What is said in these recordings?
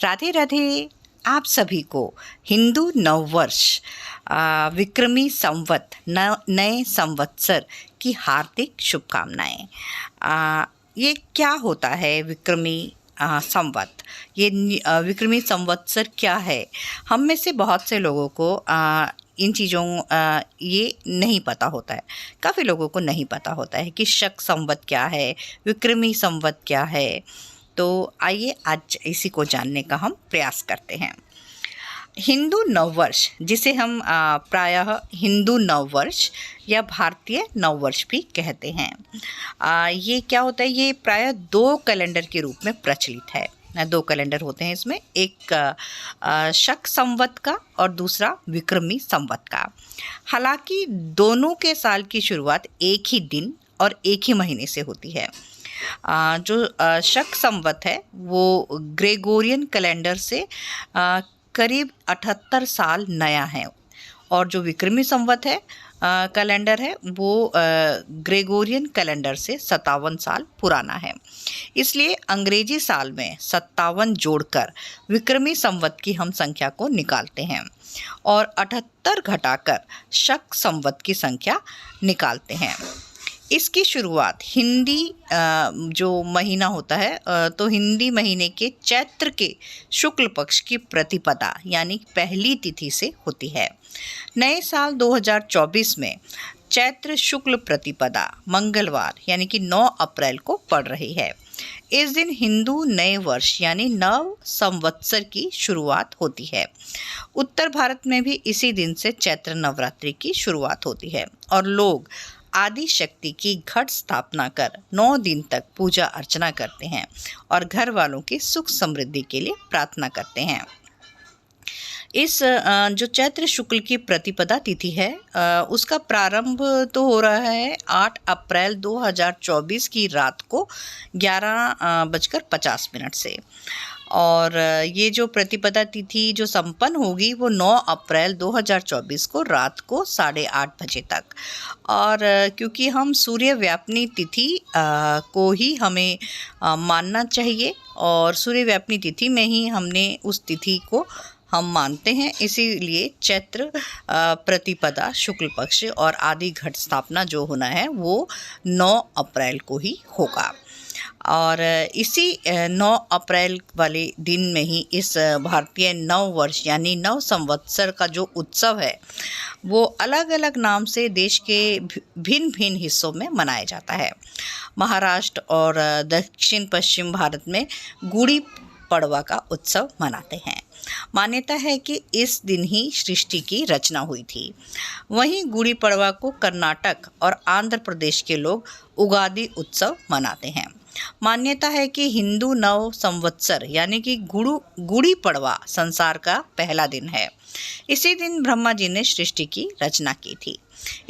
राधे राधे। आप सभी को हिंदू नववर्ष विक्रमी संवत नए संवत्सर की हार्दिक शुभकामनाएं। ये क्या होता है विक्रमी संवत? ये विक्रमी संवत्सर क्या है? हम में से बहुत से लोगों को इन चीज़ों ये नहीं पता होता है। काफ़ी लोगों को नहीं पता होता है कि शक संवत क्या है, विक्रमी संवत क्या है। तो आइए आज इसी को जानने का हम प्रयास करते हैं। हिंदू नववर्ष, जिसे हम प्रायः हिंदू नववर्ष या भारतीय नववर्ष भी कहते हैं, ये क्या होता है? ये प्रायः 2 कैलेंडर के रूप में प्रचलित है। 2 कैलेंडर होते हैं इसमें, एक शक संवत का और दूसरा विक्रमी संवत का। हालांकि दोनों के साल की शुरुआत एक ही दिन और एक ही महीने से होती है। जो शक संवत है वो ग्रेगोरियन कैलेंडर से करीब 78 साल नया है, और जो विक्रमी संवत है कैलेंडर है वो ग्रेगोरियन कैलेंडर से 57 साल पुराना है। इसलिए अंग्रेजी साल में 57 जोड़कर विक्रमी संवत की हम संख्या को निकालते हैं और 78 घटाकर शक संवत की संख्या निकालते हैं। इसकी शुरुआत हिंदी जो महीना होता है तो हिंदी महीने के चैत्र के शुक्ल पक्ष की प्रतिपदा यानी पहली तिथि से होती है। नए साल 2024 में चैत्र शुक्ल प्रतिपदा मंगलवार यानी कि 9 अप्रैल को पड़ रही है। इस दिन हिंदू नए वर्ष यानी नव संवत्सर की शुरुआत होती है। उत्तर भारत में भी इसी दिन से चैत्र नवरात्रि की शुरुआत होती है और लोग आदि शक्ति की घट स्थापना कर 9 दिन तक पूजा अर्चना करते हैं और घर वालों की सुख समृद्धि के लिए प्रार्थना करते हैं। इस जो चैत्र शुक्ल की प्रतिपदा तिथि है उसका प्रारंभ तो हो रहा है 8 अप्रैल 2024 की रात को 11:50 से, और ये जो प्रतिपदा तिथि जो संपन्न होगी वो 9 अप्रैल 2024 को रात को 8:30 बजे तक। और क्योंकि हम सूर्य व्यापनी तिथि को ही हमें मानना चाहिए और सूर्य व्यापनी तिथि में ही हमने उस तिथि को हम मानते हैं, इसीलिए चैत्र प्रतिपदा शुक्ल पक्ष और आदि घट स्थापना जो होना है वो 9 अप्रैल को ही होगा। और इसी 9 अप्रैल वाले दिन में ही इस भारतीय नव वर्ष यानी नव संवत्सर का जो उत्सव है वो अलग अलग नाम से देश के भिन्न भिन्न हिस्सों में मनाया जाता है। महाराष्ट्र और दक्षिण पश्चिम भारत में गुड़ी पड़वा का उत्सव मनाते हैं। मान्यता है कि इस दिन ही सृष्टि की रचना हुई थी। वहीं गुड़ी पड़वा को कर्नाटक और आंध्र प्रदेश के लोग उगादि उत्सव मनाते हैं। मान्यता है कि हिंदू नव संवत्सर यानी कि गुड़ी पड़वा संसार का पहला दिन है। इसी दिन ब्रह्मा जी ने सृष्टि की रचना की थी।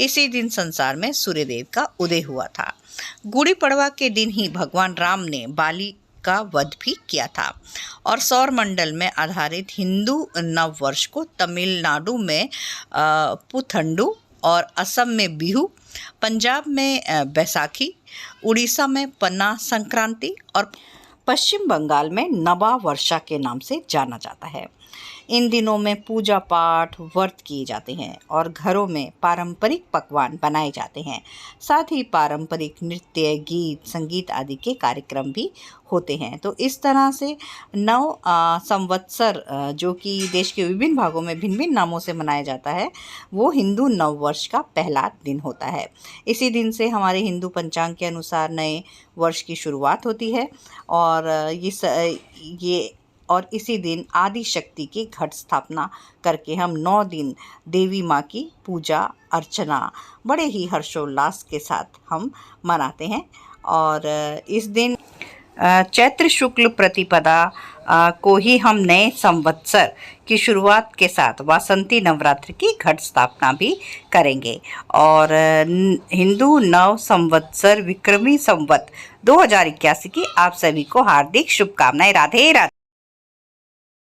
इसी दिन संसार में सूर्यदेव का उदय हुआ था। गुड़ी पड़वा के दिन ही भगवान राम ने बाली का वध भी किया था और सौर मंडल में आधारित हिंदू नव वर्ष को तमिलनाडु में पुथंडू और असम में बिहू, पंजाब में बैसाखी, उड़ीसा में पन्ना संक्रांति और पश्चिम बंगाल में नवा वर्षा के नाम से जाना जाता है। इन दिनों में पूजा पाठ व्रत किए जाते हैं और घरों में पारंपरिक पकवान बनाए जाते हैं। साथ ही पारंपरिक नृत्य, गीत, संगीत आदि के कार्यक्रम भी होते हैं। तो इस तरह से नव संवत्सर जो कि देश के विभिन्न भागों में भिन्न भिन्न नामों से मनाया जाता है वो हिंदू नव वर्ष का पहला दिन होता है। इसी दिन से हमारे हिंदू पंचांग के अनुसार नए वर्ष की शुरुआत होती है और इसी दिन आदि शक्ति की घट स्थापना करके हम 9 दिन देवी माँ की पूजा अर्चना बड़े ही हर्षोल्लास के साथ हम मनाते हैं। और इस दिन चैत्र शुक्ल प्रतिपदा को ही हम नए संवत्सर की शुरुआत के साथ वासंती नवरात्रि की घट स्थापना भी करेंगे। और हिंदू नव संवत्सर विक्रमी संवत 2081 की आप सभी को हार्दिक शुभकामनाएं। राधे राधे।